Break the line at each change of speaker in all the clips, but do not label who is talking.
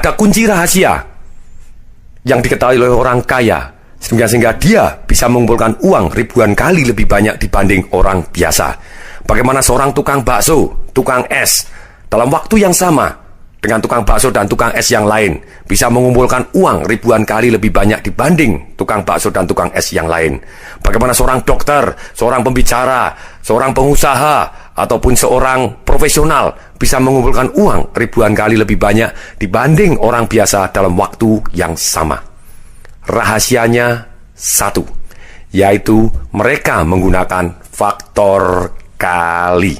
ada kunci rahasia yang diketahui oleh orang kaya, sehingga dia bisa mengumpulkan uang ribuan kali lebih banyak dibanding orang biasa. Bagaimana seorang tukang bakso, tukang es, dalam waktu yang sama dengan tukang bakso dan tukang es yang lain bisa mengumpulkan uang ribuan kali lebih banyak dibanding tukang bakso dan tukang es yang lain. Bagaimana seorang dokter, seorang pembicara, seorang pengusaha, ataupun seorang profesional bisa mengumpulkan uang ribuan kali lebih banyak dibanding orang biasa dalam waktu yang sama. Rahasianya satu, yaitu mereka menggunakan faktor kali.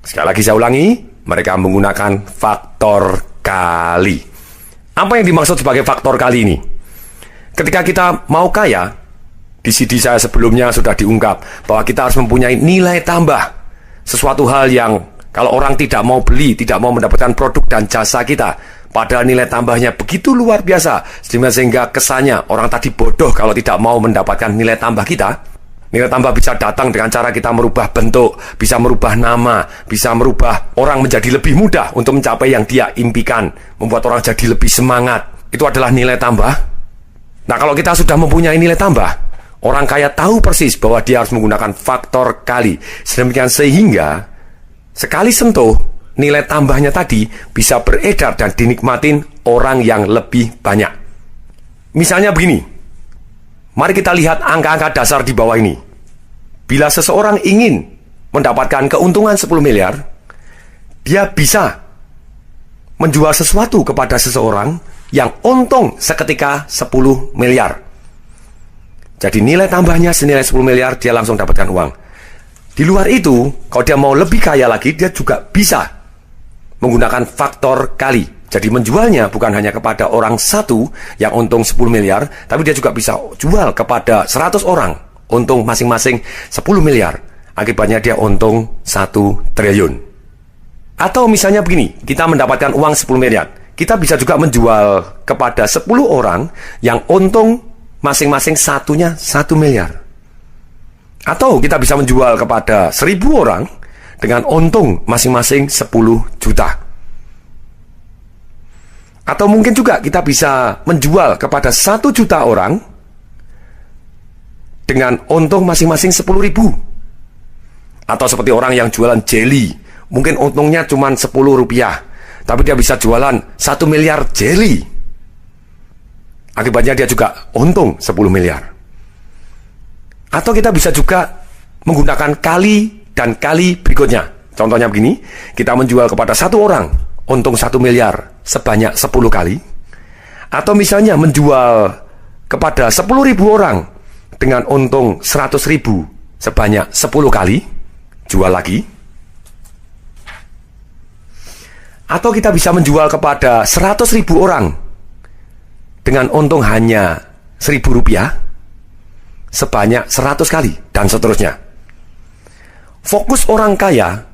Sekali lagi saya ulangi, mereka menggunakan faktor kali. Apa yang dimaksud sebagai faktor kali ini? Ketika kita mau kaya, di CD saya sebelumnya sudah diungkap bahwa kita harus mempunyai nilai tambah. Sesuatu hal yang kalau orang tidak mau beli, tidak mau mendapatkan produk dan jasa kita, padahal nilai tambahnya begitu luar biasa, sehingga kesannya orang tadi bodoh kalau tidak mau mendapatkan nilai tambah kita. Nilai tambah bisa datang dengan cara kita merubah bentuk, bisa merubah nama, bisa merubah orang menjadi lebih mudah untuk mencapai yang dia impikan, membuat orang jadi lebih semangat. Itu adalah nilai tambah. Nah, kalau kita sudah mempunyai nilai tambah, orang kaya tahu persis bahwa dia harus menggunakan faktor kali. Sedemikian sehingga sekali sentuh, nilai tambahnya tadi bisa beredar dan dinikmatin orang yang lebih banyak. Misalnya begini. Mari kita lihat angka-angka dasar di bawah ini. Bila seseorang ingin mendapatkan keuntungan 10 miliar, dia bisa menjual sesuatu kepada seseorang yang untung seketika 10 miliar. Jadi nilai tambahnya senilai 10 miliar, dia langsung dapatkan uang. Di luar itu, kalau dia mau lebih kaya lagi, dia juga bisa menggunakan faktor kali. Jadi menjualnya bukan hanya kepada orang satu yang untung 10 miliar, tapi dia juga bisa jual kepada 100 orang, untung masing-masing 10 miliar. Akibatnya dia untung 1 triliun. Atau misalnya begini, kita mendapatkan uang 10 miliar. Kita bisa juga menjual kepada 10 orang yang untung masing-masing satunya 1 miliar. Atau kita bisa menjual kepada 1000 orang dengan untung masing-masing 10 juta. Atau mungkin juga kita bisa menjual kepada 1 juta orang dengan untung masing-masing 10.000. Atau seperti orang yang jualan jelly, mungkin untungnya cuma 10 rupiah, tapi dia bisa jualan 1 miliar jelly. Akibatnya dia juga untung 10 miliar. Atau kita bisa juga menggunakan kali dan kali berikutnya. Contohnya begini, kita menjual kepada 1 orang, untung 1 miliar sebanyak 10 kali. Atau misalnya menjual kepada 10.000 orang dengan untung 100.000 sebanyak 10 kali, jual lagi. Atau kita bisa menjual kepada 100.000 orang dengan untung hanya 1.000 rupiah sebanyak 100 kali, dan seterusnya. Fokus orang kaya,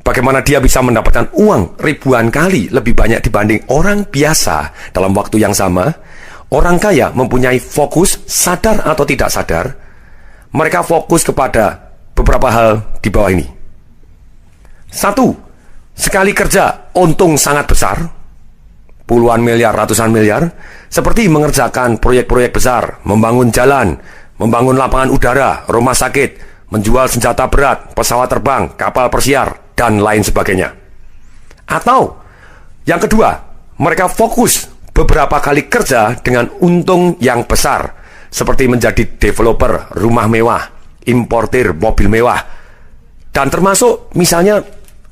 bagaimana dia bisa mendapatkan uang ribuan kali lebih banyak dibanding orang biasa dalam waktu yang sama. Orang kaya mempunyai fokus, sadar atau tidak sadar. Mereka fokus kepada beberapa hal di bawah ini. 1. Sekali kerja, untung sangat besar. Puluhan miliar, ratusan miliar. Seperti mengerjakan proyek-proyek besar, membangun jalan, membangun lapangan udara, rumah sakit, menjual senjata berat, pesawat terbang, kapal persiar, dan lain sebagainya. Atau yang kedua, mereka fokus beberapa kali kerja dengan untung yang besar, seperti menjadi developer rumah mewah, importir mobil mewah, dan termasuk misalnya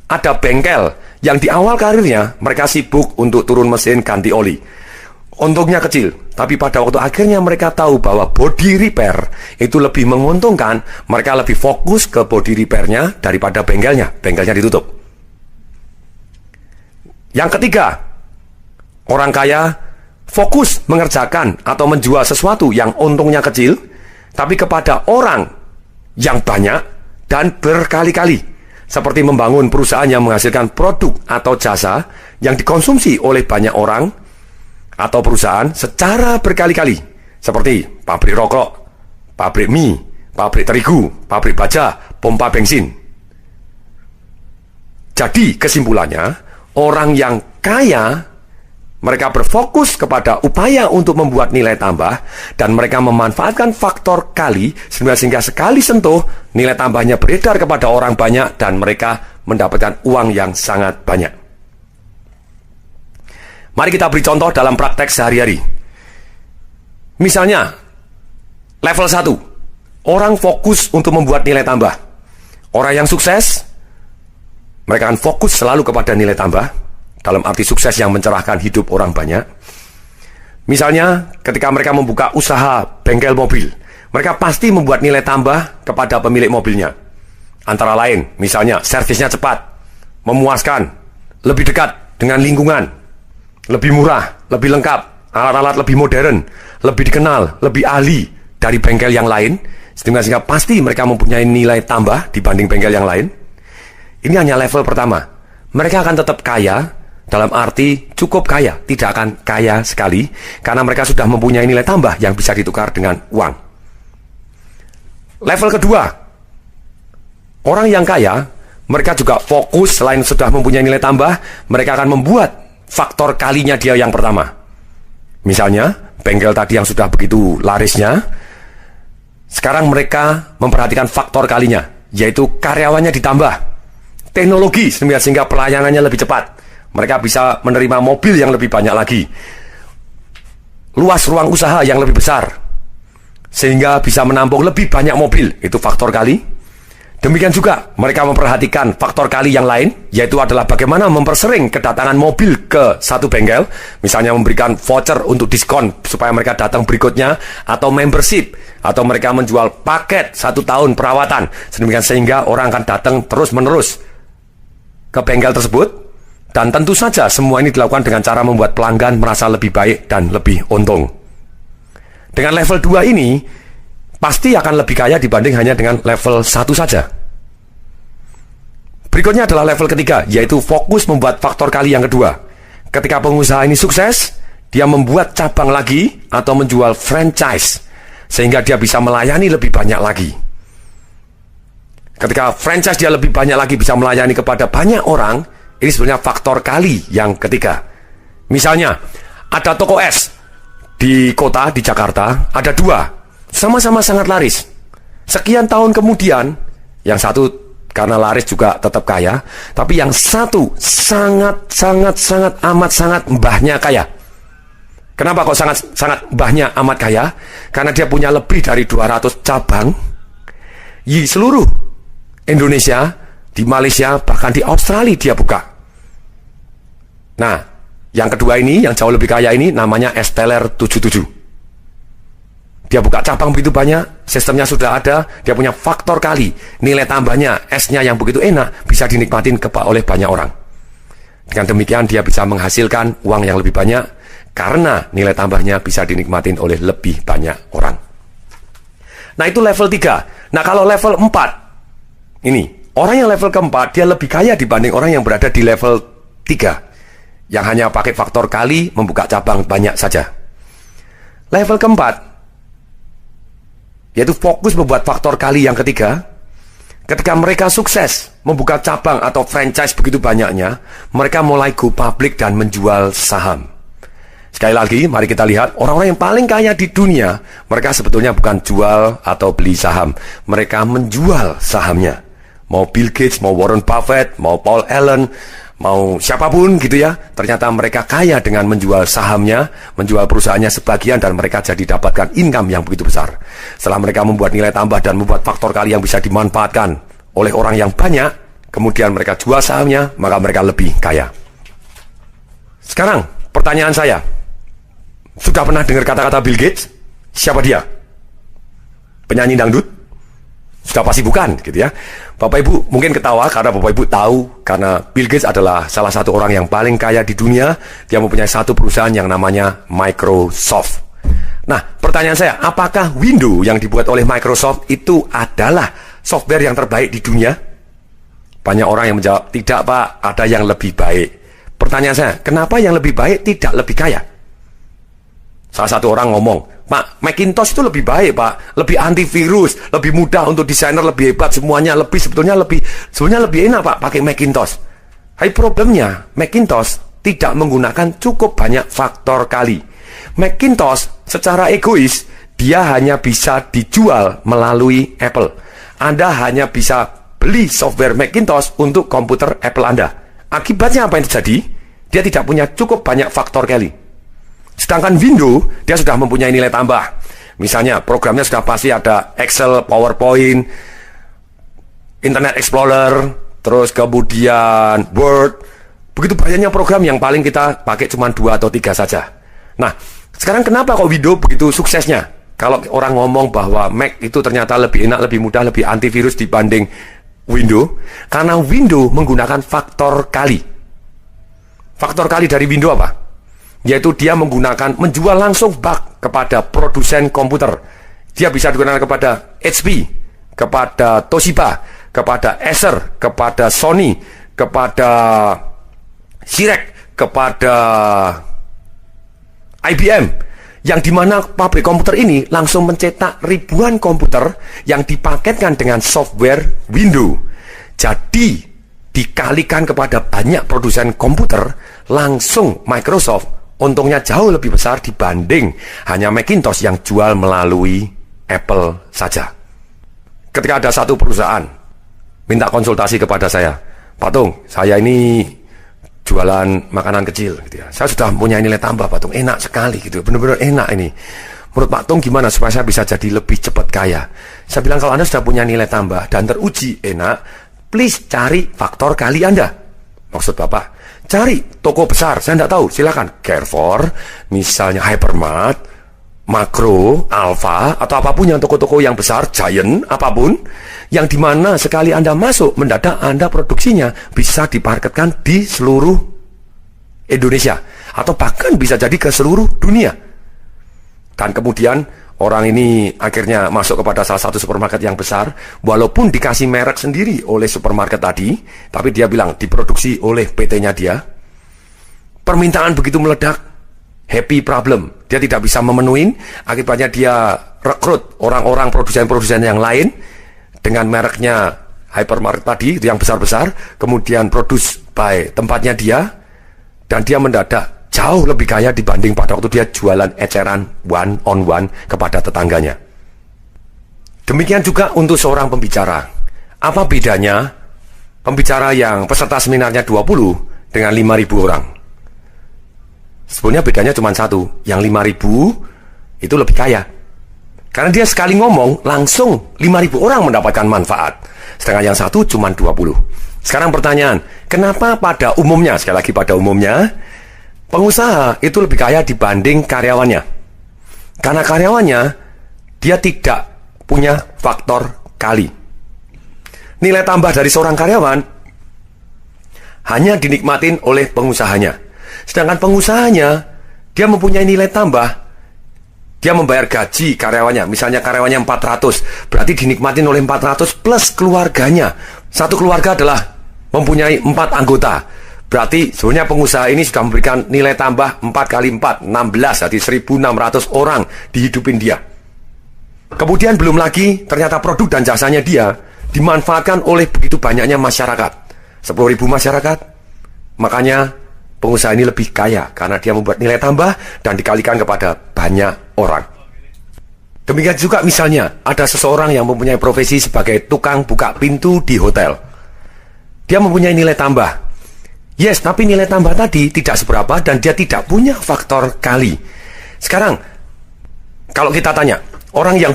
ada bengkel yang di awal karirnya mereka sibuk untuk turun mesin ganti oli. Untungnya kecil, tapi pada waktu akhirnya mereka tahu bahwa body repair itu lebih menguntungkan. Mereka lebih fokus ke body repairnya daripada bengkelnya. Bengkelnya ditutup. Yang ketiga, orang kaya fokus mengerjakan atau menjual sesuatu yang untungnya kecil, tapi kepada orang yang banyak dan berkali-kali. Seperti membangun perusahaan yang menghasilkan produk atau jasa yang dikonsumsi oleh banyak orang, atau perusahaan secara berkali-kali, seperti pabrik rokok, pabrik mie, pabrik terigu, pabrik baja, pompa bensin. Jadi kesimpulannya, orang yang kaya Mereka berfokus kepada upaya untuk membuat nilai tambah, dan mereka memanfaatkan faktor kali sehingga sekali sentuh, nilai tambahnya beredar kepada orang banyak dan mereka mendapatkan uang yang sangat banyak. Mari kita beri contoh dalam praktek sehari-hari. Misalnya, level 1, orang fokus untuk membuat nilai tambah. Orang yang sukses, mereka akan fokus selalu kepada nilai tambah, dalam arti sukses yang mencerahkan hidup orang banyak. Misalnya, ketika mereka membuka usaha bengkel mobil, mereka pasti membuat nilai tambah kepada pemilik mobilnya. Antara lain, misalnya, servisnya cepat, memuaskan, lebih dekat dengan lingkungan, lebih murah, lebih lengkap, alat-alat lebih modern, lebih dikenal, lebih ahli dari bengkel yang lain, sehingga pasti mereka mempunyai nilai tambah dibanding bengkel yang lain. Ini hanya level pertama. Mereka akan tetap kaya, dalam arti cukup kaya, tidak akan kaya sekali, karena mereka sudah mempunyai nilai tambah yang bisa ditukar dengan uang. Level kedua, orang yang kaya, mereka juga fokus selain sudah mempunyai nilai tambah, mereka akan membuat faktor kalinya dia yang pertama. Misalnya, bengkel tadi yang sudah begitu larisnya, sekarang mereka memperhatikan faktor kalinya, yaitu karyawannya ditambah, teknologi sehingga pelayanannya lebih cepat. Mereka bisa menerima mobil yang lebih banyak lagi, luas ruang usaha yang lebih besar, sehingga bisa menampung lebih banyak mobil. Itu faktor kali. Demikian juga mereka memperhatikan faktor kali yang lain, yaitu adalah bagaimana mempersering kedatangan mobil ke satu bengkel. Misalnya memberikan voucher untuk diskon supaya mereka datang berikutnya, atau membership, atau mereka menjual paket 1 tahun perawatan, sehingga orang akan datang terus-menerus ke bengkel tersebut. Dan tentu saja semua ini dilakukan dengan cara membuat pelanggan merasa lebih baik dan lebih untung. Dengan level 2 ini, pasti akan lebih kaya dibanding hanya dengan level 1 saja. Berikutnya adalah level ketiga, yaitu fokus membuat faktor kali yang kedua. Ketika pengusaha ini sukses, dia membuat cabang lagi atau menjual franchise, sehingga dia bisa melayani lebih banyak lagi. Ketika franchise dia lebih banyak lagi, bisa melayani kepada banyak orang, ini sebenarnya faktor kali yang ketiga. Misalnya, ada toko es di kota, di Jakarta, ada 2, sama-sama sangat laris. Sekian tahun kemudian, yang satu karena laris juga tetap kaya, tapi yang satu sangat amat sangat mbahnya kaya. Kenapa kok sangat mbahnya amat kaya? Karena dia punya lebih dari 200 cabang di seluruh Indonesia, di Malaysia, bahkan di Australia dia buka. Nah, yang kedua ini, yang jauh lebih kaya ini, namanya Esteller 77. Dia buka cabang begitu banyak, sistemnya sudah ada, dia punya faktor kali, nilai tambahnya, esnya yang begitu enak, bisa dinikmatin oleh banyak orang. Dengan demikian dia bisa menghasilkan uang yang lebih banyak, karena nilai tambahnya bisa dinikmatin oleh lebih banyak orang. Nah, itu level 3. Nah, kalau level 4, ini, orang yang level keempat, dia lebih kaya dibanding orang yang berada di level 3, yang hanya pakai faktor kali, membuka cabang banyak saja. Level keempat, yaitu fokus membuat faktor kali yang ketiga. Ketika mereka sukses membuka cabang atau franchise begitu banyaknya, mereka mulai go public dan menjual saham. Sekali lagi, mari kita lihat, orang-orang yang paling kaya di dunia, mereka sebetulnya bukan jual atau beli saham, mereka menjual sahamnya. Mau Bill Gates, mau Warren Buffett, mau Paul Allen, mau siapapun gitu ya, ternyata mereka kaya dengan menjual sahamnya, menjual perusahaannya sebagian, dan mereka jadi dapatkan income yang begitu besar. Setelah mereka membuat nilai tambah dan membuat faktor kali yang bisa dimanfaatkan oleh orang yang banyak, kemudian mereka jual sahamnya, maka mereka lebih kaya. Sekarang pertanyaan saya, sudah pernah dengar kata-kata Bill Gates? Siapa dia? Penyanyi dangdut? Sudah pasti bukan, gitu ya. Bapak Ibu mungkin ketawa karena Bapak Ibu tahu, karena Bill Gates adalah salah satu orang yang paling kaya di dunia. Dia mempunyai satu perusahaan yang namanya Microsoft. Nah, pertanyaan saya, apakah Windows yang dibuat oleh Microsoft itu adalah software yang terbaik di dunia? Banyak orang yang menjawab, tidak Pak, ada yang lebih baik. Pertanyaan saya, kenapa yang lebih baik tidak lebih kaya? Salah satu orang ngomong, Pak, Macintosh itu lebih baik Pak, lebih antivirus, lebih mudah untuk desainer, lebih hebat semuanya, sebetulnya lebih enak Pak pakai Macintosh. Hai, problemnya Macintosh tidak menggunakan cukup banyak faktor kali. Macintosh secara egois, dia hanya bisa dijual melalui Apple. Anda hanya bisa beli software Macintosh untuk komputer Apple Anda. Akibatnya apa yang terjadi? Dia tidak punya cukup banyak faktor kali. Sedangkan Windows, dia sudah mempunyai nilai tambah. Misalnya, programnya sudah pasti ada Excel, PowerPoint, Internet Explorer, terus kemudian Word. Begitu banyaknya program yang paling kita pakai cuma 2 atau 3 saja. Nah, sekarang kenapa kok Windows begitu suksesnya? Kalau orang ngomong bahwa Mac itu ternyata lebih enak, lebih mudah, lebih antivirus dibanding Windows, karena Windows menggunakan faktor kali. Faktor kali dari Windows apa? Yaitu dia menjual langsung bug kepada produsen komputer. Dia bisa digunakan kepada HP, kepada Toshiba, kepada Acer, kepada Sony, kepada Xerox, kepada IBM, yang dimana pabrik komputer ini langsung mencetak ribuan komputer yang dipaketkan dengan software Windows. Jadi dikalikan kepada banyak produsen komputer, langsung Microsoft untungnya jauh lebih besar dibanding hanya Macintosh yang jual melalui Apple saja. Ketika ada satu perusahaan minta konsultasi kepada saya, Pak Tung, saya ini jualan makanan kecil gitu ya. Saya sudah punya nilai tambah, Pak Tung, enak sekali gitu, benar-benar enak ini. Menurut Pak Tung gimana supaya saya bisa jadi lebih cepat kaya? Saya bilang, kalau Anda sudah punya nilai tambah dan teruji enak, please cari faktor kali Anda. Maksud Bapak, cari toko besar, saya tidak tahu, silakan Carrefour, misalnya Hypermart, Makro, Alfa, atau apapun yang toko-toko yang besar, Giant, apapun, yang dimana sekali Anda masuk, mendadak Anda produksinya bisa dimarketkan di seluruh Indonesia, atau bahkan bisa jadi ke seluruh dunia. Dan kemudian orang ini akhirnya masuk kepada salah satu supermarket yang besar, walaupun dikasih merek sendiri oleh supermarket tadi, tapi dia bilang diproduksi oleh PT-nya dia. Permintaan begitu meledak, happy problem, dia tidak bisa memenuhi, akibatnya dia rekrut orang-orang produsen-produsen yang lain dengan mereknya hypermarket tadi, itu yang besar-besar, kemudian produce by tempatnya dia, dan dia mendadak jauh lebih kaya dibanding pada waktu dia jualan eceran one on one kepada tetangganya. Demikian juga untuk seorang pembicara. Apa bedanya pembicara yang peserta seminarnya 20 dengan 5.000 orang? Sebenarnya bedanya cuma satu, yang 5.000 itu lebih kaya. Karena dia sekali ngomong, langsung 5.000 orang mendapatkan manfaat. Sedangkan yang satu cuma 20. Sekarang pertanyaan, kenapa pada umumnya, sekali lagi pada umumnya, pengusaha itu lebih kaya dibanding karyawannya? Karena karyawannya, dia tidak punya faktor kali. Nilai tambah dari seorang karyawan hanya dinikmatin oleh pengusahanya. Sedangkan pengusahanya, dia mempunyai nilai tambah. Dia membayar gaji karyawannya, misalnya karyawannya 400, berarti dinikmatin oleh 400 plus keluarganya. Satu keluarga adalah mempunyai 4 anggota. Berarti sebenarnya pengusaha ini sudah memberikan nilai tambah 4 kali 4, 16, jadi 1.600 orang dihidupin dia. Kemudian belum lagi ternyata produk dan jasanya dia dimanfaatkan oleh begitu banyaknya masyarakat. 10.000 masyarakat. Makanya pengusaha ini lebih kaya karena dia membuat nilai tambah dan dikalikan kepada banyak orang. Demikian juga misalnya ada seseorang yang mempunyai profesi sebagai tukang buka pintu di hotel. Dia mempunyai nilai tambah. Yes, tapi nilai tambah tadi tidak seberapa dan dia tidak punya faktor kali. Sekarang, kalau kita tanya, orang yang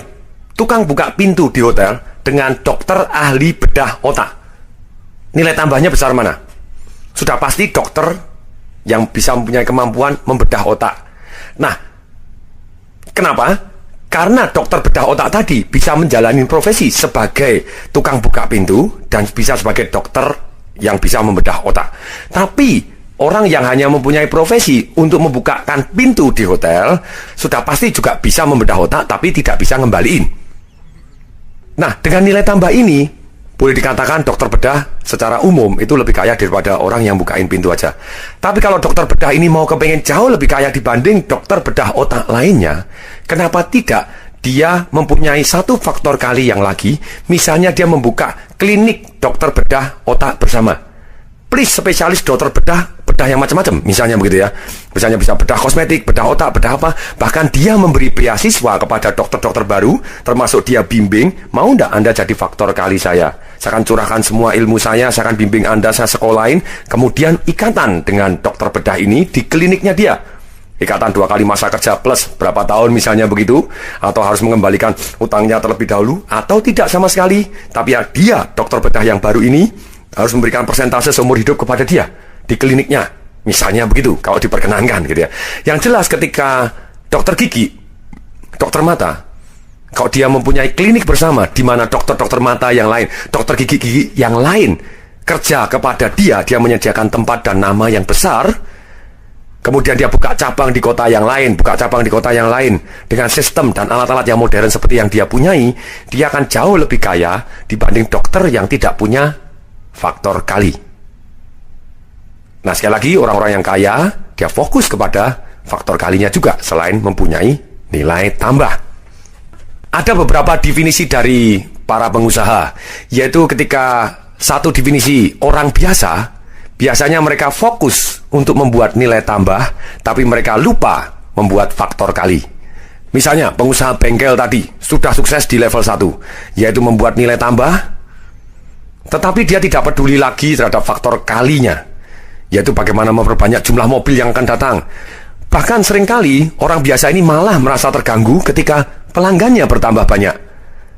tukang buka pintu di hotel dengan dokter ahli bedah otak, nilai tambahnya besar mana? Sudah pasti dokter yang bisa mempunyai kemampuan membedah otak. Nah, kenapa? Karena dokter bedah otak tadi bisa menjalani profesi sebagai tukang buka pintu dan bisa sebagai dokter yang bisa membedah otak. Tapi orang yang hanya mempunyai profesi untuk membukakan pintu di hotel sudah pasti juga bisa membedah otak tapi tidak bisa ngembaliin. Nah, dengan nilai tambah ini boleh dikatakan dokter bedah secara umum itu lebih kaya daripada orang yang bukain pintu aja. Tapi kalau dokter bedah ini mau kepengen jauh lebih kaya dibanding dokter bedah otak lainnya, kenapa tidak dia mempunyai satu faktor kali yang lagi? Misalnya dia membuka klinik dokter bedah otak bersama. Please spesialis dokter bedah bedah yang macam-macam, misalnya begitu ya. Misalnya bisa bedah kosmetik, bedah otak, bedah apa. Bahkan dia memberi beasiswa kepada dokter-dokter baru, termasuk dia bimbing, mau ndak Anda jadi faktor kali saya? Saya akan curahkan semua ilmu saya akan bimbing Anda, saya sekolahin. Kemudian ikatan dengan dokter bedah ini di kliniknya dia. Ikatan 2 kali masa kerja plus berapa tahun misalnya begitu. Atau harus mengembalikan utangnya terlebih dahulu. Atau tidak sama sekali. Tapi ya dia, dokter bedah yang baru ini, harus memberikan persentase seumur hidup kepada dia di kliniknya. Misalnya begitu, kalau diperkenankan gitu ya. Yang jelas ketika dokter gigi, dokter mata, kalau dia mempunyai klinik bersama di mana dokter-dokter mata yang lain, dokter gigi-gigi yang lain kerja kepada dia menyediakan tempat dan nama yang besar. Kemudian dia buka cabang di kota yang lain, buka cabang di kota yang lain dengan sistem dan alat-alat yang modern seperti yang dia punyai, dia akan jauh lebih kaya dibanding dokter yang tidak punya faktor kali. Nah, sekali lagi orang-orang yang kaya, dia fokus kepada faktor kalinya juga selain mempunyai nilai tambah. Ada beberapa definisi dari para pengusaha, yaitu ketika satu definisi orang biasa, biasanya mereka fokus untuk membuat nilai tambah, tapi mereka lupa membuat faktor kali. Misalnya, pengusaha bengkel tadi sudah sukses di level 1, yaitu membuat nilai tambah, tetapi dia tidak peduli lagi terhadap faktor kalinya, yaitu bagaimana memperbanyak jumlah mobil yang akan datang. Bahkan seringkali orang biasa ini malah merasa terganggu ketika pelanggannya bertambah banyak,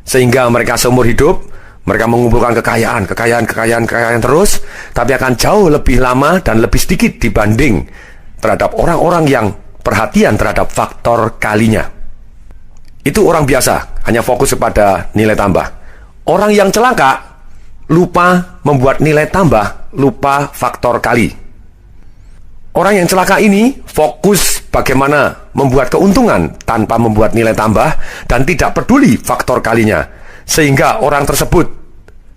sehingga mereka seumur hidup mereka mengumpulkan kekayaan terus, tapi akan jauh lebih lama dan lebih sedikit dibanding terhadap orang-orang yang perhatian terhadap faktor kalinya. Itu orang biasa, hanya fokus kepada nilai tambah. Orang yang celaka, lupa membuat nilai tambah, lupa faktor kali. Orang yang celaka ini fokus bagaimana membuat keuntungan tanpa membuat nilai tambah dan tidak peduli faktor kalinya. Sehingga orang tersebut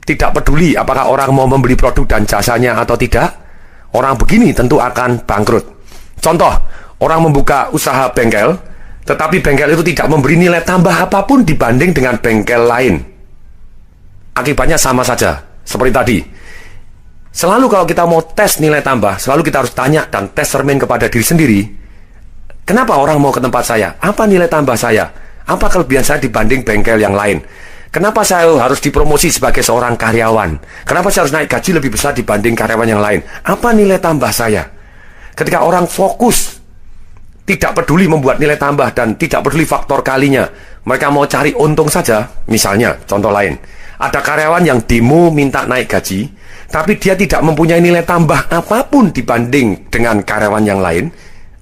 tidak peduli apakah orang mau membeli produk dan jasanya atau tidak. Orang begini tentu akan bangkrut. Contoh, orang membuka usaha bengkel, tetapi bengkel itu tidak memberi nilai tambah apapun dibanding dengan bengkel lain. Akibatnya sama saja, seperti tadi. Selalu kalau kita mau tes nilai tambah, selalu kita harus tanya dan tes cermin kepada diri sendiri. Kenapa orang mau ke tempat saya? Apa nilai tambah saya? Apa kelebihan saya dibanding bengkel yang lain? Kenapa saya harus dipromosi sebagai seorang karyawan? Kenapa saya harus naik gaji lebih besar dibanding karyawan yang lain? Apa nilai tambah saya? Ketika orang fokus, tidak peduli membuat nilai tambah dan tidak peduli faktor kalinya, mereka mau cari untung saja. Misalnya, contoh lain, ada karyawan yang demo minta naik gaji, tapi dia tidak mempunyai nilai tambah apapun dibanding dengan karyawan yang lain,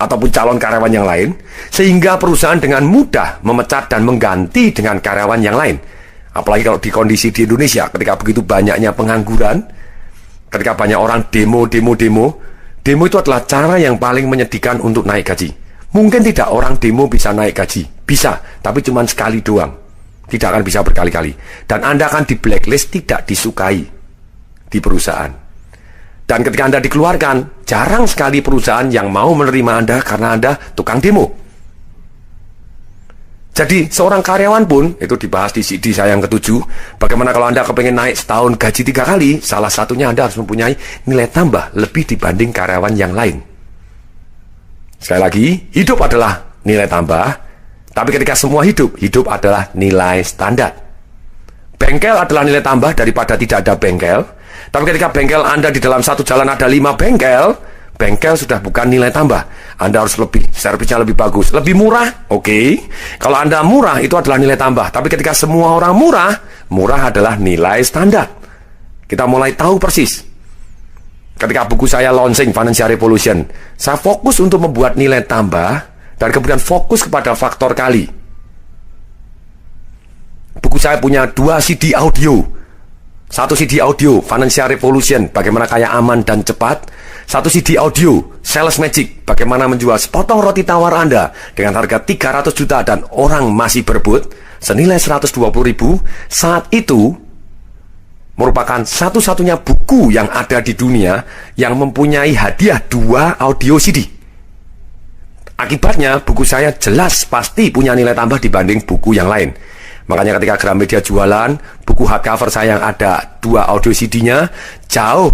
ataupun calon karyawan yang lain, sehingga perusahaan dengan mudah memecat dan mengganti dengan karyawan yang lain. Apalagi kalau di kondisi di Indonesia, ketika begitu banyaknya pengangguran, ketika banyak orang demo itu adalah cara yang paling menyedihkan untuk naik gaji. Mungkin tidak orang demo bisa naik gaji, bisa, tapi cuma sekali doang, tidak akan bisa berkali-kali. Dan Anda akan di blacklist, tidak disukai di perusahaan. Dan ketika Anda dikeluarkan, jarang sekali perusahaan yang mau menerima Anda karena Anda tukang demo. Jadi seorang karyawan pun, itu dibahas di CD saya yang ke-7, bagaimana kalau Anda kepengen naik setahun gaji 3 kali, salah satunya Anda harus mempunyai nilai tambah lebih dibanding karyawan yang lain. Sekali lagi, hidup adalah nilai tambah, tapi ketika semua hidup adalah nilai standar. Bengkel adalah nilai tambah daripada tidak ada bengkel, tapi ketika bengkel Anda di dalam satu jalan ada 5 bengkel, bengkel sudah bukan nilai tambah. Anda harus lebih, servisnya lebih bagus, lebih murah, oke. Kalau Anda murah, itu adalah nilai tambah. Tapi ketika semua orang murah, murah adalah nilai standar. Kita mulai tahu persis. Ketika buku saya launching Financial Revolution, saya fokus untuk membuat nilai tambah dan kemudian fokus kepada faktor kali. Buku saya punya 2 CD audio. 1 CD audio Financial Revolution, bagaimana kaya aman dan cepat. 1 CD audio Sales Magic, bagaimana menjual sepotong roti tawar Anda dengan harga 300 juta dan orang masih berebut senilai 120.000. Saat itu merupakan satu-satunya buku yang ada di dunia yang mempunyai hadiah 2 audio CD. Akibatnya buku saya jelas pasti punya nilai tambah dibanding buku yang lain. Makanya ketika Gramedia jualan buku hardcover saya yang ada 2 audio CD-nya, jauh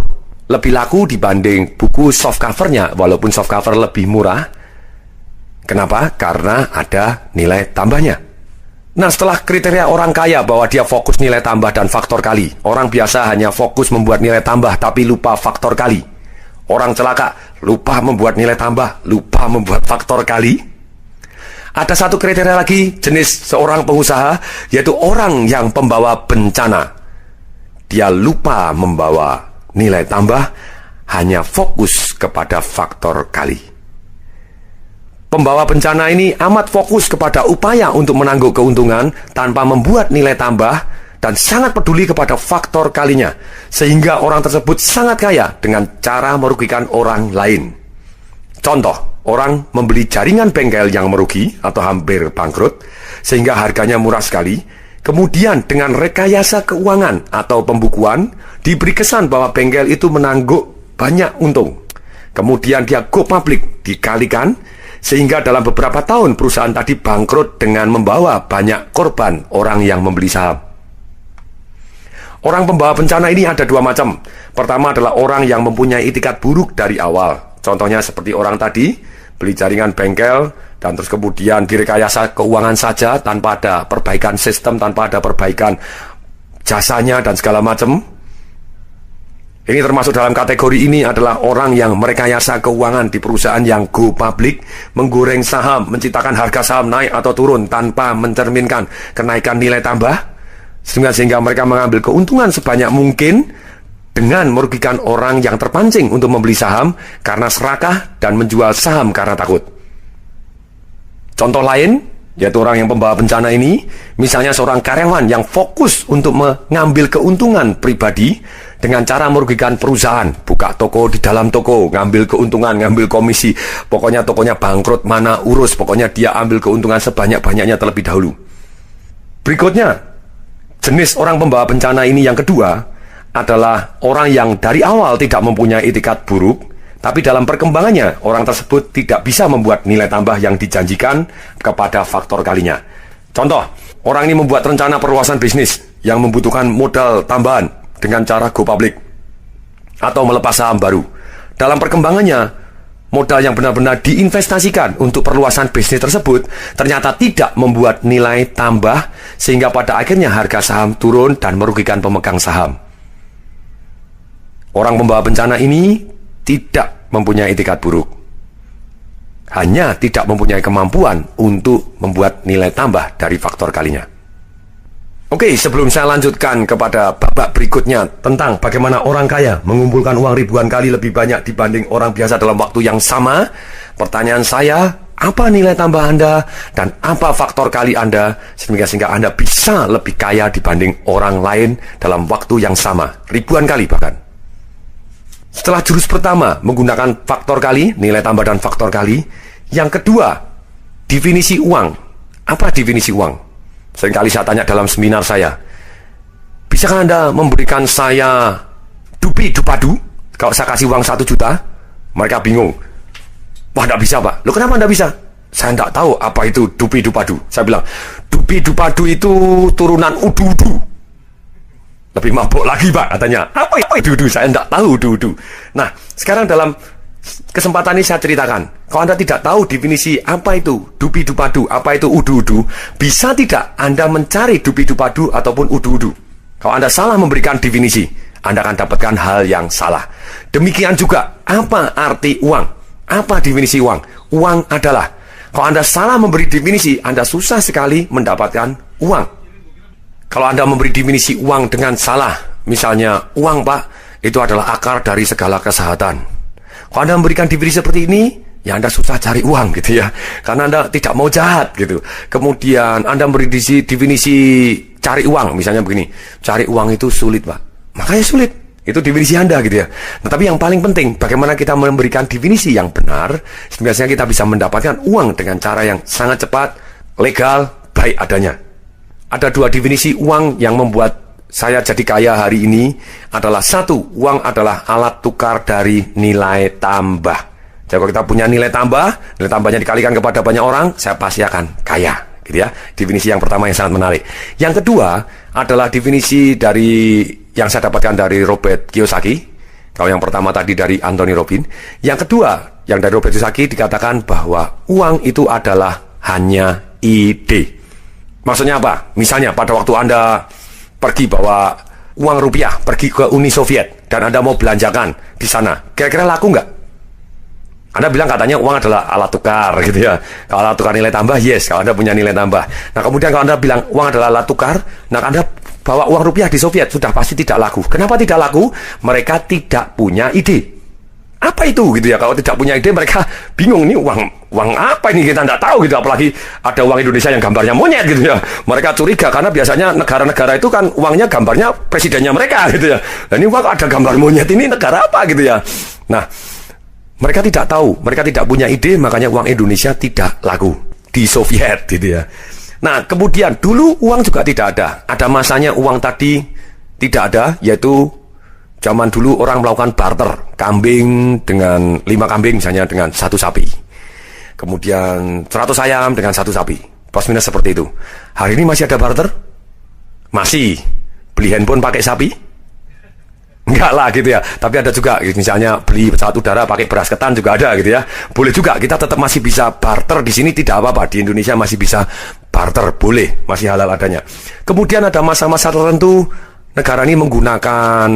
lebih laku dibanding buku soft covernya, walaupun soft cover lebih murah. Kenapa? Karena ada nilai tambahnya. Nah, setelah kriteria orang kaya bahwa dia fokus nilai tambah dan faktor kali, orang biasa hanya fokus membuat nilai tambah tapi lupa faktor kali. Orang celaka lupa membuat nilai tambah, lupa membuat faktor kali. Ada satu kriteria lagi jenis seorang pengusaha, yaitu orang yang pembawa bencana. Dia lupa membawa nilai tambah, hanya fokus kepada faktor kali. Pembawa bencana ini amat fokus kepada upaya untuk menangguk keuntungan tanpa membuat nilai tambah dan sangat peduli kepada faktor kalinya, sehingga orang tersebut sangat kaya dengan cara merugikan orang lain. Contoh, orang membeli jaringan bengkel yang merugi atau hampir bangkrut sehingga harganya murah sekali. Kemudian dengan rekayasa keuangan atau pembukuan diberi kesan bahwa bengkel itu menangguk banyak untung. Kemudian dia go public, dikalikan, sehingga dalam beberapa tahun perusahaan tadi bangkrut dengan membawa banyak korban orang yang membeli saham. Orang pembawa bencana ini ada dua macam. Pertama adalah orang yang mempunyai itikat buruk dari awal. Contohnya seperti orang tadi, beli jaringan bengkel, dan terus kemudian direkayasa keuangan saja tanpa ada perbaikan sistem, tanpa ada perbaikan jasanya dan segala macam. Ini termasuk dalam kategori ini adalah orang yang merekayasa keuangan di perusahaan yang go public, menggoreng saham, menciptakan harga saham naik atau turun tanpa mencerminkan kenaikan nilai tambah, sehingga mereka mengambil keuntungan sebanyak mungkin dengan merugikan orang yang terpancing untuk membeli saham karena serakah dan menjual saham karena takut. Contoh lain, yaitu orang yang pembawa bencana ini, misalnya seorang karyawan yang fokus untuk mengambil keuntungan pribadi dengan cara merugikan perusahaan, buka toko di dalam toko, ngambil keuntungan, ngambil komisi, pokoknya tokonya bangkrut, mana urus, pokoknya dia ambil keuntungan sebanyak-banyaknya terlebih dahulu. Berikutnya, jenis orang pembawa bencana ini yang kedua adalah orang yang dari awal tidak mempunyai itikat buruk, tapi dalam perkembangannya orang tersebut tidak bisa membuat nilai tambah yang dijanjikan kepada faktor kalinya. Contoh, orang ini membuat rencana perluasan bisnis yang membutuhkan modal tambahan dengan cara go public atau melepas saham baru. Dalam perkembangannya, modal yang benar-benar diinvestasikan untuk perluasan bisnis tersebut ternyata tidak membuat nilai tambah, sehingga pada akhirnya harga saham turun dan merugikan pemegang saham. Orang pembawa bencana ini tidak mempunyai itikat buruk, hanya tidak mempunyai kemampuan untuk membuat nilai tambah dari faktor kalinya. Oke, sebelum saya lanjutkan kepada babak berikutnya tentang bagaimana orang kaya mengumpulkan uang ribuan kali lebih banyak dibanding orang biasa dalam waktu yang sama, pertanyaan saya, apa nilai tambah Anda dan apa faktor kali Anda sehingga Anda bisa lebih kaya dibanding orang lain dalam waktu yang sama, ribuan kali bahkan. Setelah jurus pertama menggunakan faktor kali, nilai tambah dan faktor kali, yang kedua, definisi uang. Apa definisi uang? Seringkali saya tanya dalam seminar saya, bisakah Anda memberikan saya dupi-dupadu kalau saya kasih uang 1 juta? Mereka bingung. Wah, tidak bisa Pak. Loh, kenapa tidak bisa? Saya tidak tahu apa itu dupi-dupadu. Saya bilang, dupi-dupadu itu turunan udu-udu. Lebih mabuk lagi Pak katanya. Apa itu udu-udu? Saya tidak tahu udu-udu. Nah, sekarang dalam kesempatan ini saya ceritakan, kalau Anda tidak tahu definisi apa itu dupi-dupadu, apa itu udu-udu, bisa tidak Anda mencari dupi-dupadu ataupun udu-udu? Kalau Anda salah memberikan definisi, Anda akan dapatkan hal yang salah. Demikian juga, apa arti uang? Apa definisi uang? Uang adalah, kalau Anda salah memberi definisi, Anda susah sekali mendapatkan uang. Kalau Anda memberi definisi uang dengan salah, misalnya, uang Pak, itu adalah akar dari segala kesehatan. Kalau Anda memberikan definisi seperti ini, ya Anda susah cari uang gitu ya, karena Anda tidak mau jahat gitu. Kemudian Anda memberi definisi cari uang, misalnya begini, cari uang itu sulit Pak, makanya sulit, itu definisi Anda gitu ya. Nah, tapi yang paling penting, bagaimana kita memberikan definisi yang benar, sehingga kita bisa mendapatkan uang dengan cara yang sangat cepat, legal, baik adanya. Ada dua definisi uang yang membuat saya jadi kaya hari ini adalah satu, uang adalah alat tukar dari nilai tambah. Jadi kalau kita punya nilai tambahnya dikalikan kepada banyak orang, saya pasti akan kaya, gitu ya. Definisi yang pertama yang sangat menarik. Yang kedua adalah definisi dari yang saya dapatkan dari Robert Kiyosaki. Kalau yang pertama tadi dari Anthony Robbins. Yang kedua, yang dari Robert Kiyosaki dikatakan bahwa uang itu adalah hanya ide. Maksudnya apa? Misalnya pada waktu Anda pergi bawa uang rupiah, pergi ke Uni Soviet, dan Anda mau belanjakan di sana, kira-kira laku nggak? Anda bilang katanya uang adalah alat tukar gitu ya. Kalau alat tukar nilai tambah, yes, kalau Anda punya nilai tambah. Nah kemudian kalau Anda bilang uang adalah alat tukar, nah Anda bawa uang rupiah di Soviet, sudah pasti tidak laku. Kenapa tidak laku? Mereka tidak punya ide. Apa itu gitu ya? Kalau tidak punya ide, mereka bingung, nih uang apa ini, kita tidak tahu gitu. Apalagi ada uang Indonesia yang gambarnya monyet gitu ya. Mereka curiga karena biasanya negara-negara itu kan uangnya gambarnya presidennya mereka gitu ya. Dan ini uang ada gambar monyet, ini negara apa gitu ya. Nah, mereka tidak tahu, mereka tidak punya ide, makanya uang Indonesia tidak laku di Soviet gitu ya. Nah, kemudian dulu uang juga tidak ada. Ada masanya uang tadi tidak ada, yaitu zaman dulu orang melakukan barter, kambing dengan 5 kambing misalnya dengan 1 sapi. Kemudian 100 ayam dengan 1 sapi. Plus minus seperti itu. Hari ini masih ada barter? Masih. Beli handphone pakai sapi? Enggak lah gitu ya. Tapi ada juga misalnya beli pesawat udara pakai beras ketan juga ada gitu ya. Boleh juga, kita tetap masih bisa barter di sini, tidak apa-apa. Di Indonesia masih bisa barter, boleh, masih halal adanya. Kemudian ada masa-masa tertentu negara ini menggunakan,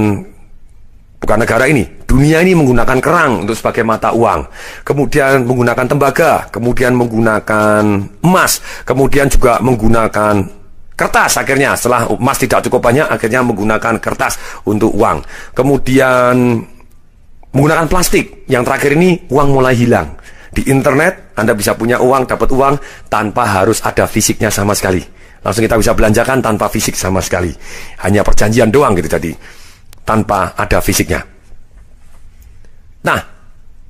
bukan negara ini, dunia ini menggunakan kerang untuk sebagai mata uang. Kemudian menggunakan tembaga, kemudian menggunakan emas, kemudian juga menggunakan kertas. Akhirnya setelah emas tidak cukup banyak, akhirnya menggunakan kertas untuk uang. Kemudian menggunakan plastik. Yang terakhir ini uang mulai hilang. Di internet Anda bisa punya uang, dapat uang tanpa harus ada fisiknya sama sekali. Langsung kita bisa belanjakan tanpa fisik sama sekali. Hanya perjanjian doang gitu, jadi tanpa ada fisiknya. Nah,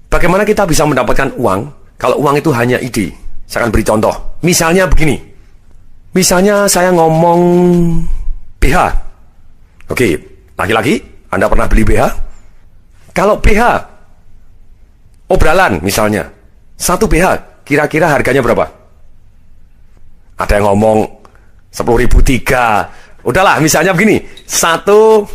bagaimana kita bisa mendapatkan uang kalau uang itu hanya ide? Saya akan beri contoh. Misalnya begini. Misalnya saya ngomong BH. Oke, laki-laki, Anda pernah beli BH? Kalau BH, obralan misalnya, 1 BH, kira-kira harganya berapa? Ada yang ngomong 10.000 3. Udahlah, misalnya begini, 10.000,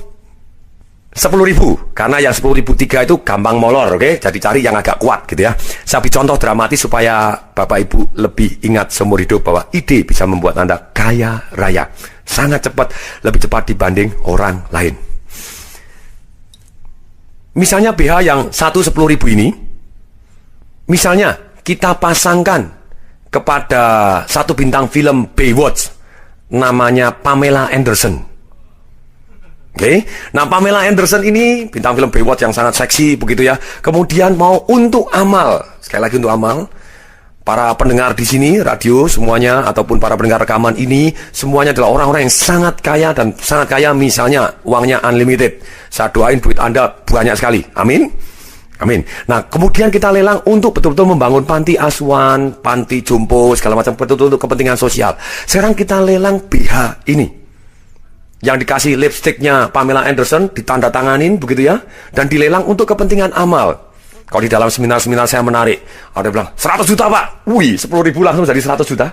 karena yang 10.003 itu gampang molor, oke? Jadi cari yang agak kuat gitu ya. Saya beri contoh dramatis supaya Bapak Ibu lebih ingat seumur hidup bahwa ide bisa membuat Anda kaya raya. Sangat cepat, lebih cepat dibanding orang lain. Misalnya BH yang 10.000 ini, misalnya kita pasangkan kepada satu bintang film Baywatch, namanya Pamela Anderson. Oke, nah Pamela Anderson ini bintang film Baywatch yang sangat seksi begitu ya. Kemudian mau untuk amal, sekali lagi untuk amal. Para pendengar di sini radio semuanya ataupun para pendengar rekaman ini semuanya adalah orang-orang yang sangat kaya dan sangat kaya, misalnya uangnya unlimited. Saya doain duit Anda banyak sekali. Amin. Amin. Nah, kemudian kita lelang untuk betul-betul membangun panti asuhan, panti jompo, segala macam, betul-betul untuk kepentingan sosial. Sekarang kita lelang BH ini. Yang dikasih lipstiknya Pamela Anderson, ditandatanganin begitu ya, dan dilelang untuk kepentingan amal. Kalau di dalam seminar-seminar saya menarik, ada yang bilang 100 juta Pak, wih 10.000 langsung jadi 100 juta.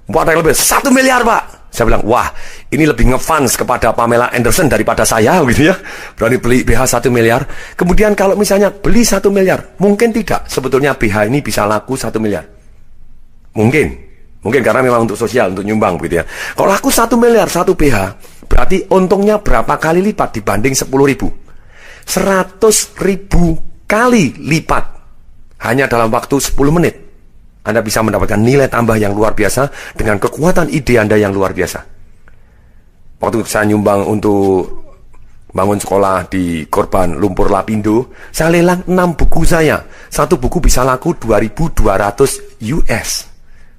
Buat yang lebih 1 miliar Pak. Saya bilang, wah ini lebih ngefans kepada Pamela Anderson daripada saya gitu ya. Berani beli BH 1 miliar. Kemudian kalau misalnya beli 1 miliar, mungkin tidak sebetulnya BH ini bisa laku 1 miliar. Mungkin karena memang untuk sosial, untuk nyumbang gitu ya. Kalau laku 1 miliar, 1 BH, berarti untungnya berapa kali lipat dibanding 10.000? 100.000 kali lipat. Hanya dalam waktu 10 menit. Anda bisa mendapatkan nilai tambah yang luar biasa dengan kekuatan ide Anda yang luar biasa. Waktu saya nyumbang untuk bangun sekolah di Korban Lumpur Lapindo, saya lelang 6 buku saya. Satu buku bisa laku 2.200 US.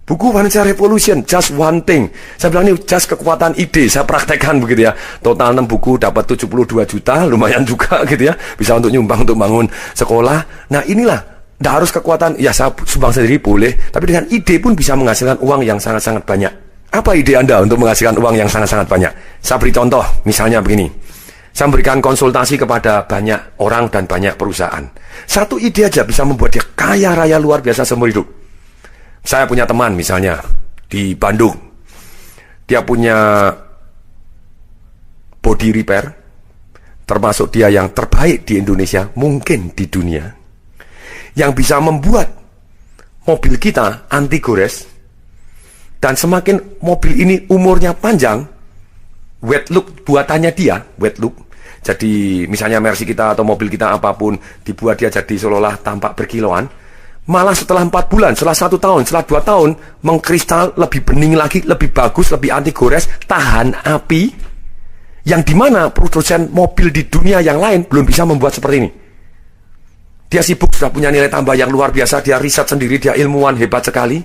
Buku Financial Revolution, Just One Thing. Saya bilang ini just kekuatan ide, saya praktekkan begitu ya. Total 6 buku dapat 72 juta, lumayan juga gitu ya. Bisa untuk nyumbang, untuk bangun sekolah. Nah inilah, tidak harus kekuatan, ya saya sumbang sendiri boleh. Tapi dengan ide pun bisa menghasilkan uang yang sangat-sangat banyak. Apa ide Anda untuk menghasilkan uang yang sangat-sangat banyak? Saya beri contoh, misalnya begini. Saya memberikan konsultasi kepada banyak orang dan banyak perusahaan. Satu ide aja bisa membuat dia kaya raya luar biasa seumur hidup. Saya punya teman misalnya di Bandung. Dia punya body repair. termasuk dia yang terbaik di Indonesia, mungkin di dunia, yang bisa membuat mobil kita anti gores. Dan semakin mobil ini umurnya panjang, wet look buatannya dia, wet look. Jadi misalnya Mercy kita atau mobil kita apapun dibuat dia jadi seolah-olah tampak berkiloan, malah setelah 4 bulan, setelah 1 tahun, setelah 2 tahun, mengkristal, lebih bening lagi, lebih bagus, lebih anti gores, tahan api, yang dimana produsen mobil di dunia yang lain belum bisa membuat seperti ini. Dia sibuk, sudah punya nilai tambah yang luar biasa, dia riset sendiri, dia ilmuwan hebat sekali.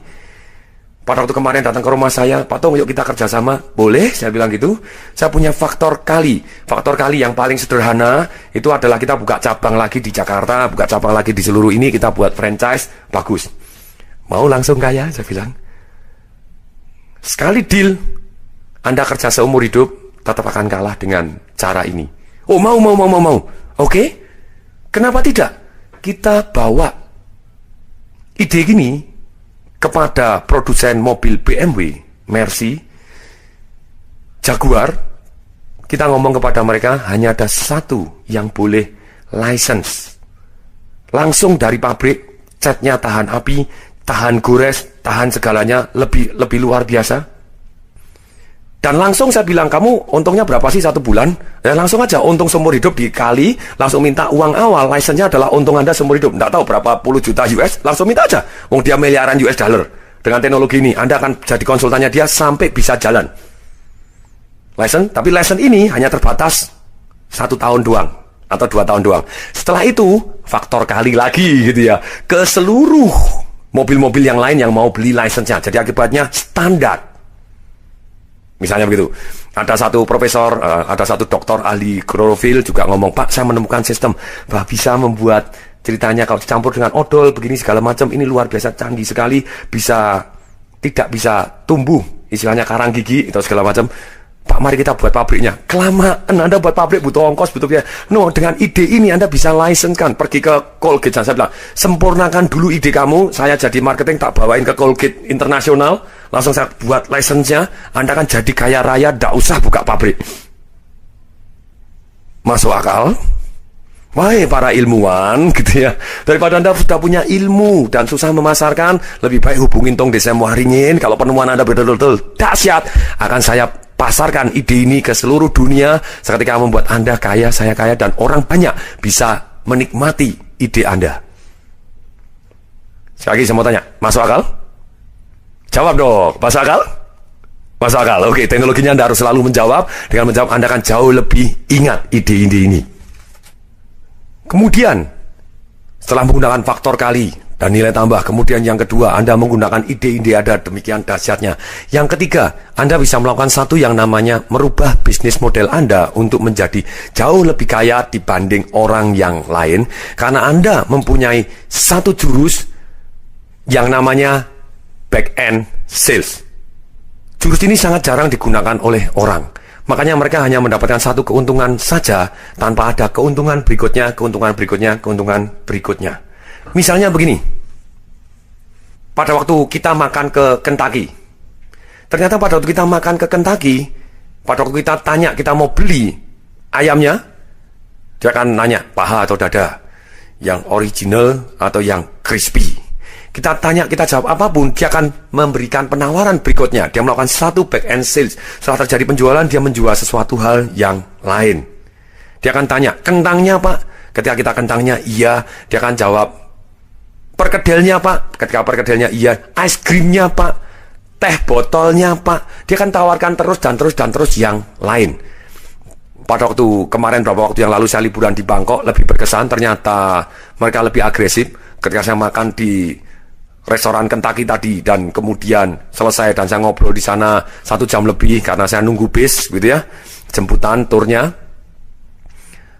Pada waktu kemarin datang ke rumah saya, Pak Tong, yuk kita kerjasama. Boleh, saya bilang gitu. Saya punya faktor kali. Faktor kali yang paling sederhana itu adalah kita buka cabang lagi di Jakarta, buka cabang lagi di seluruh ini, kita buat franchise, bagus. Mau langsung kaya, saya bilang. Sekali deal, Anda kerja seumur hidup, tetap akan kalah dengan cara ini. Oh, mau. Oke, kenapa tidak? Kita bawa ide gini kepada produsen mobil BMW, Mercy, Jaguar. Kita ngomong kepada mereka, hanya ada satu yang boleh license. Langsung dari pabrik, catnya tahan api, tahan gores, tahan segalanya, lebih luar biasa. Dan langsung saya bilang, kamu untungnya berapa sih 1 bulan? Ya langsung aja, untung seumur hidup dikali, langsung minta uang awal, license-nya adalah untung Anda seumur hidup. Nggak tahu berapa puluh juta US, langsung minta aja. Wong dia miliaran US dollar. Dengan teknologi ini, Anda akan jadi konsultannya dia sampai bisa jalan. License, tapi license ini hanya terbatas 1 tahun doang, atau 2 tahun doang. Setelah itu, faktor kali lagi gitu ya, ke seluruh mobil-mobil yang lain yang mau beli license-nya. Jadi akibatnya standar. Misalnya begitu, ada satu profesor, ada satu dokter ahli klorofil juga ngomong, Pak, saya menemukan sistem, bah, bisa membuat ceritanya kalau dicampur dengan odol, begini segala macam, ini luar biasa canggih sekali, tidak bisa tumbuh, istilahnya karang gigi, itu segala macam. Pak, mari kita buat pabriknya. Kelamaan, Anda buat pabrik butuh ongkos, butuh biaya. No, dengan ide ini Anda bisa license kan, pergi ke Colgate, saya bilang, sempurnakan dulu ide kamu, saya jadi marketing, tak bawain ke Colgate internasional, langsung saya buat license-nya, Anda kan jadi kaya raya, tidak usah buka pabrik. Masuk akal? Wahai para ilmuwan, gitu ya. Daripada Anda sudah punya ilmu dan susah memasarkan, lebih baik hubungin Tong Desa Muharingin. Kalau penemuan Anda betul-betul dahsyat, akan saya pasarkan ide ini ke seluruh dunia. Seketika membuat Anda kaya, saya kaya, dan orang banyak bisa menikmati ide Anda. Sekali lagi saya mau tanya, masuk akal? Jawab dong, masuk akal? Masuk akal, oke. Teknologinya Anda harus selalu menjawab. Dengan menjawab Anda akan jauh lebih ingat ide-ide ini. Kemudian, setelah menggunakan faktor kali dan nilai tambah, kemudian yang kedua, Anda menggunakan ide-ide Anda, demikian dahsyatnya. Yang ketiga, Anda bisa melakukan satu yang namanya merubah bisnis model Anda untuk menjadi jauh lebih kaya dibanding orang yang lain, karena Anda mempunyai satu jurus yang namanya back-end sales. Jurus ini sangat jarang digunakan oleh orang. Makanya mereka hanya mendapatkan satu keuntungan saja, tanpa ada keuntungan berikutnya, keuntungan berikutnya, keuntungan berikutnya. Misalnya begini, pada waktu kita makan ke Kentucky, ternyata pada waktu kita makan ke Kentucky, pada waktu kita tanya kita mau beli ayamnya, dia akan nanya paha atau dada, yang original atau yang crispy. Kita tanya, kita jawab apapun, dia akan memberikan penawaran berikutnya. Dia melakukan satu back end sales. Setelah terjadi penjualan, dia menjual sesuatu hal yang lain. Dia akan tanya, kentangnya Pak? Ketika kita kentangnya, iya. Dia akan jawab, perkedelnya Pak? Ketika perkedelnya, iya. Es krimnya Pak? Teh botolnya Pak? Dia akan tawarkan terus dan terus dan terus yang lain. Pada waktu kemarin, beberapa waktu yang lalu saya liburan di Bangkok, lebih berkesan, ternyata mereka lebih agresif. Ketika saya makan di restoran Kentucky tadi, dan kemudian selesai dan saya ngobrol di sana 1 jam lebih karena saya nunggu bis gitu ya, jemputan turnya.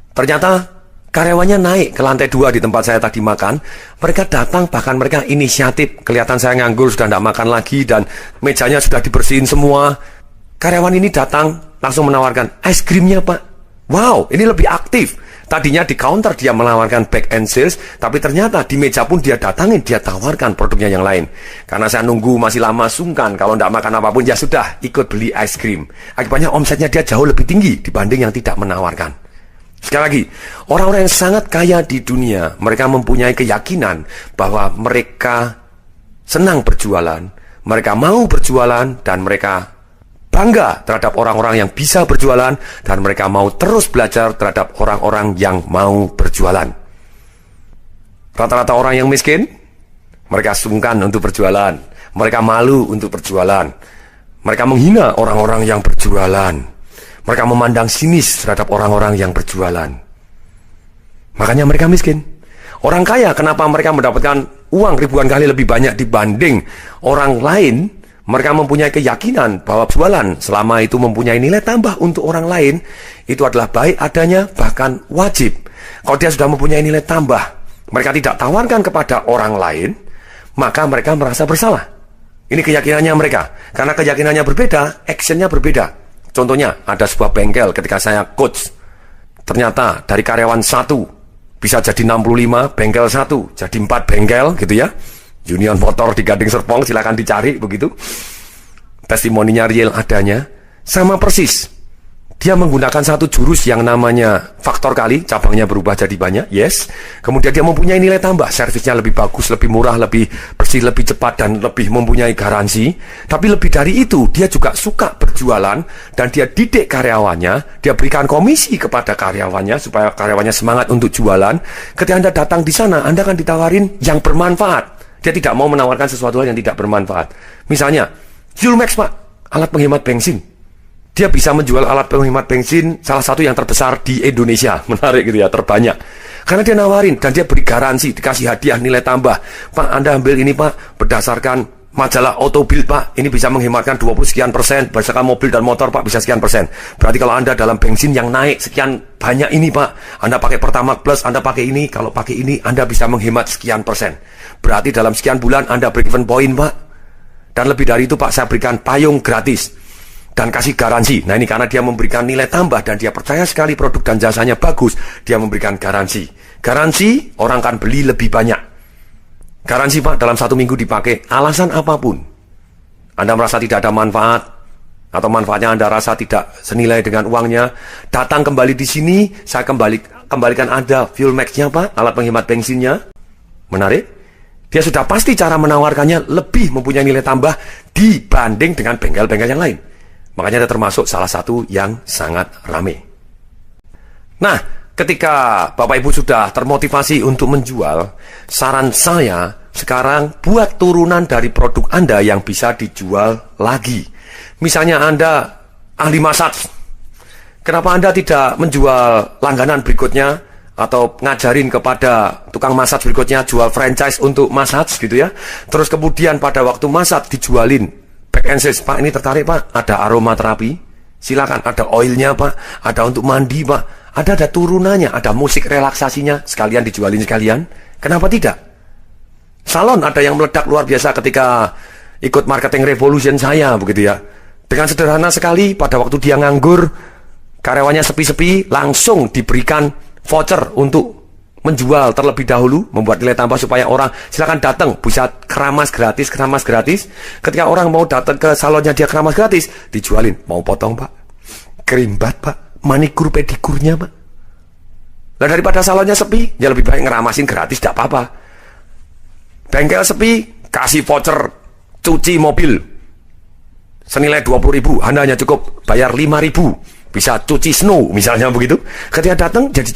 Ternyata karyawannya naik ke lantai 2 di tempat saya tadi makan. Mereka datang, bahkan mereka inisiatif. Kelihatan saya nganggur, sudah tidak makan lagi, dan mejanya sudah dibersihin semua. Karyawan ini datang langsung menawarkan, es krimnya Pak. Wow, ini lebih aktif. Tadinya di counter dia menawarkan back end sales, tapi ternyata di meja pun dia datangin, dia tawarkan produknya yang lain. Karena saya nunggu masih lama, sungkan, kalau tidak makan apapun, ya sudah, ikut beli es krim. Akibatnya omsetnya dia jauh lebih tinggi dibanding yang tidak menawarkan. Sekali lagi, orang-orang yang sangat kaya di dunia, mereka mempunyai keyakinan bahwa mereka senang berjualan, mereka mau berjualan, dan mereka bangga terhadap orang-orang yang bisa berjualan, dan mereka mau terus belajar terhadap orang-orang yang mau berjualan. Rata-rata orang yang miskin, mereka sungkan untuk berjualan, mereka malu untuk berjualan, mereka menghina orang-orang yang berjualan, mereka memandang sinis terhadap orang-orang yang berjualan. Makanya mereka miskin. Orang kaya, kenapa mereka mendapatkan uang ribuan kali lebih banyak dibanding orang lain? Mereka mempunyai keyakinan bahwa jualan, selama itu mempunyai nilai tambah untuk orang lain, itu adalah baik adanya, bahkan wajib. Kalau dia sudah mempunyai nilai tambah, mereka tidak tawarkan kepada orang lain, maka mereka merasa bersalah. Ini keyakinannya mereka. Karena keyakinannya berbeda, actionnya berbeda. Contohnya, ada sebuah bengkel ketika saya coach, ternyata dari karyawan 1 bisa jadi 65, bengkel 1 jadi 4 bengkel gitu ya. Union Motor di Gading Serpong, silakan dicari begitu. Testimoninya real adanya, sama persis. Dia menggunakan satu jurus yang namanya faktor kali, cabangnya berubah jadi banyak, yes. Kemudian dia mempunyai nilai tambah, servisnya lebih bagus, lebih murah, lebih bersih, lebih cepat, dan lebih mempunyai garansi. Tapi lebih dari itu, dia juga suka berjualan, dan dia didik karyawannya, dia berikan komisi kepada karyawannya, supaya karyawannya semangat untuk jualan. Ketika Anda datang di sana, Anda akan ditawarin yang bermanfaat. Dia tidak mau menawarkan sesuatu yang tidak bermanfaat. Misalnya, Fuelmax Pak, alat penghemat bensin. Dia bisa menjual alat penghemat bensin salah satu yang terbesar di Indonesia. Menarik gitu ya, terbanyak. Karena dia nawarin dan dia beri garansi, dikasih hadiah nilai tambah. Pak, Anda ambil ini Pak, berdasarkan majalah Autobild Pak, ini bisa menghematkan 20 sekian persen. Berdasarkan mobil dan motor Pak, bisa sekian persen. Berarti kalau Anda dalam bensin yang naik sekian banyak ini Pak, Anda pakai Pertamax Plus, Anda pakai ini, kalau pakai ini Anda bisa menghemat sekian persen. Berarti dalam sekian bulan Anda break even point Pak. Dan lebih dari itu Pak, saya berikan payung gratis dan kasih garansi. Nah ini karena dia memberikan nilai tambah dan dia percaya sekali produk dan jasanya bagus, dia memberikan garansi. Garansi, orang akan beli lebih banyak. Garansi Pak, dalam 1 minggu dipakai, alasan apapun Anda merasa tidak ada manfaat, atau manfaatnya Anda rasa tidak senilai dengan uangnya, datang kembali di sini, saya kembalikan Anda Fuelmax-nya Pak, alat penghemat bensinnya. Menarik? Dia sudah pasti cara menawarkannya lebih mempunyai nilai tambah dibanding dengan bengkel-bengkel yang lain. Makanya dia termasuk salah satu yang sangat rame. Nah, ketika Bapak Ibu sudah termotivasi untuk menjual, saran saya sekarang buat turunan dari produk Anda yang bisa dijual lagi. Misalnya Anda ahli massage. Kenapa Anda tidak menjual langganan berikutnya? Atau ngajarin kepada tukang massage berikutnya jual franchise untuk massage gitu ya. Terus kemudian pada waktu massage dijualin back and sales, Pak ini tertarik Pak, ada aromaterapi, silakan, ada oilnya Pak, ada untuk mandi Pak, ada turunannya, ada musik relaksasinya, sekalian dijualin sekalian. Kenapa tidak? Salon ada yang meledak luar biasa ketika ikut marketing revolution saya begitu ya. Dengan sederhana sekali, pada waktu dia nganggur, karyawannya sepi-sepi, langsung diberikan voucher untuk menjual terlebih dahulu, membuat nilai tambah supaya orang silakan datang, bisa keramas gratis. Ketika orang mau datang ke salonnya dia keramas gratis, dijualin, mau potong Pak, kerimbat Pak, manikur pedikurnya Pak. Nah daripada salonnya sepi, ya lebih baik ngeramasin gratis, tidak apa-apa. Bengkel sepi, kasih voucher cuci mobil senilai 20.000, Anda hanya cukup bayar 5.000. Bisa cuci snow misalnya begitu. Ketika datang jadi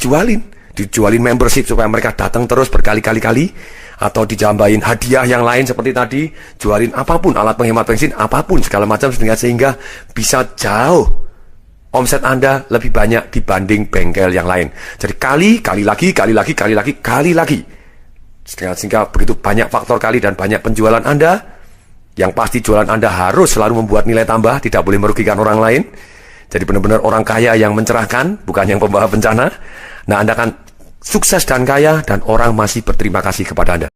dijualin membership supaya mereka datang terus berkali-kali, atau dijambahin hadiah yang lain seperti tadi, jualin apapun, alat penghemat bensin apapun segala macam, sehingga bisa jauh omset Anda lebih banyak dibanding bengkel yang lain. Jadi kali lagi. Sehingga begitu banyak faktor kali dan banyak penjualan Anda, yang pasti jualan Anda harus selalu membuat nilai tambah, tidak boleh merugikan orang lain. Jadi benar-benar orang kaya yang mencerahkan, bukan yang pembawa bencana. Nah, Anda akan sukses dan kaya, dan orang masih berterima kasih kepada Anda.